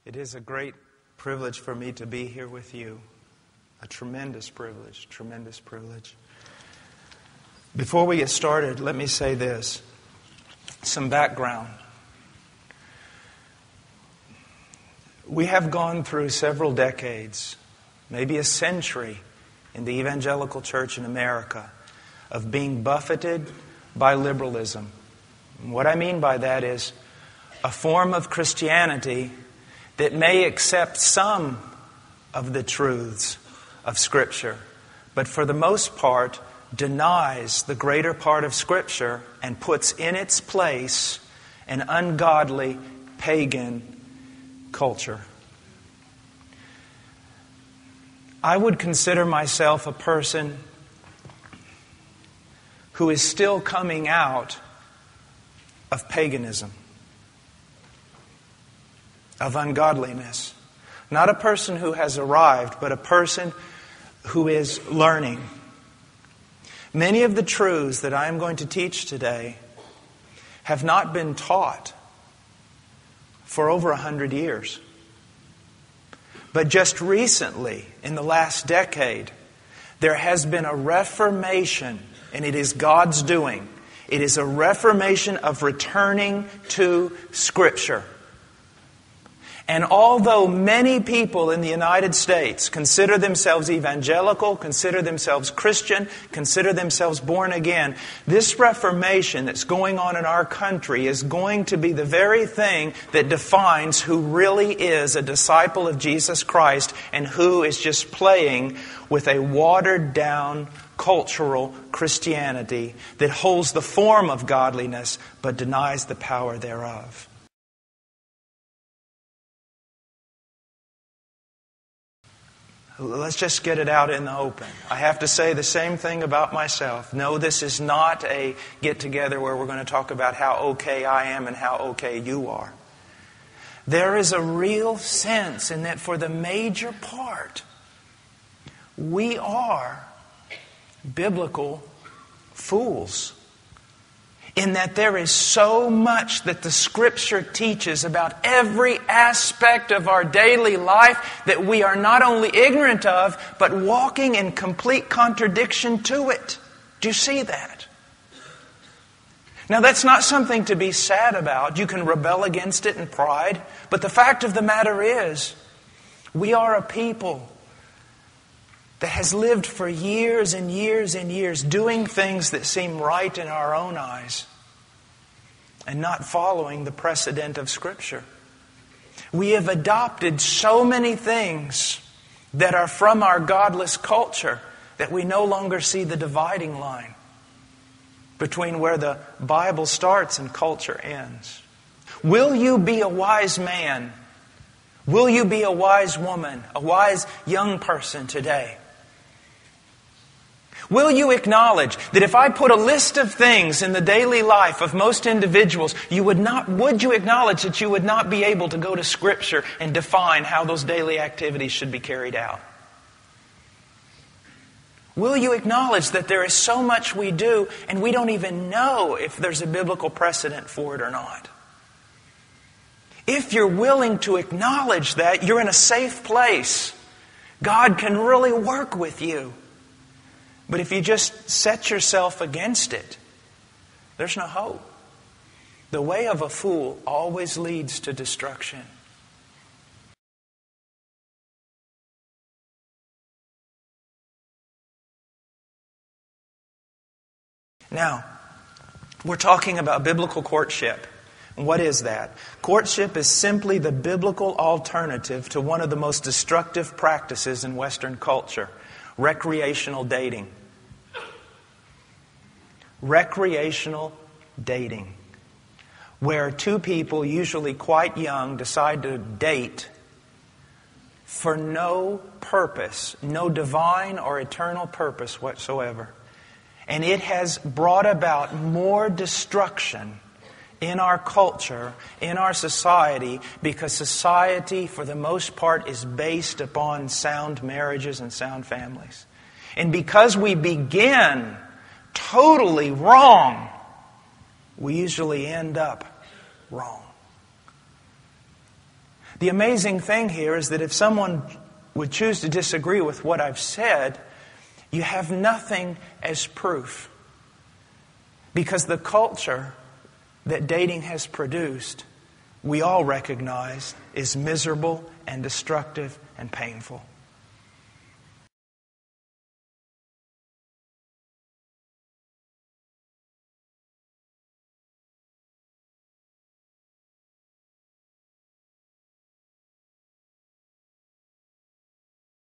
It is a great privilege for me to be here with you. A tremendous privilege, tremendous privilege. Before we get started, let me say this. Some background. We have gone through several decades, maybe a century, in the evangelical church in America of being buffeted by liberalism. And what I mean by that is a form of Christianity that may accept some of the truths of Scripture, but for the most part denies the greater part of Scripture and puts in its place an ungodly, pagan culture. I would consider myself a person who is still coming out of paganism, of ungodliness. Not a person who has arrived, but a person who is learning. Many of the truths that I am going to teach today have not been taught for over 100 years. But just recently, in the last decade, there has been a reformation, and it is God's doing. It is a reformation of returning to Scripture. And although many people in the United States consider themselves evangelical, consider themselves Christian, consider themselves born again, this reformation that's going on in our country is going to be the very thing that defines who really is a disciple of Jesus Christ and who is just playing with a watered-down cultural Christianity that holds the form of godliness but denies the power thereof. Let's just get it out in the open. I have to say the same thing about myself. No, this is not a get-together where we're going to talk about how okay I am and how okay you are. There is a real sense in that for the major part, we are biblical fools. In that there is so much that the Scripture teaches about every aspect of our daily life that we are not only ignorant of, but walking in complete contradiction to it. Do you see that? Now that's not something to be sad about. You can rebel against it in pride. But the fact of the matter is, we are a people that has lived for years and years and years doing things that seem right in our own eyes and not following the precedent of Scripture. We have adopted so many things that are from our godless culture that we no longer see the dividing line between where the Bible starts and culture ends. Will you be a wise man? Will you be a wise woman, a wise young person today? Will you acknowledge that if I put a list of things in the daily life of most individuals, would you acknowledge that you would not be able to go to Scripture and define how those daily activities should be carried out? Will you acknowledge that there is so much we do and we don't even know if there's a biblical precedent for it or not? If you're willing to acknowledge that, you're in a safe place. God can really work with you. But if you just set yourself against it, there's no hope. The way of a fool always leads to destruction. Now, we're talking about biblical courtship. What is that? Courtship is simply the biblical alternative to one of the most destructive practices in Western culture: recreational dating. Recreational dating, where two people, usually quite young, decide to date for no purpose, no divine or eternal purpose whatsoever. And it has brought about more destruction in our culture, in our society, because society, for the most part, is based upon sound marriages and sound families. And because we begin totally wrong, we usually end up wrong. The amazing thing here is that if someone would choose to disagree with what I've said, you have nothing as proof. Because the culture that dating has produced, we all recognize, is miserable and destructive and painful.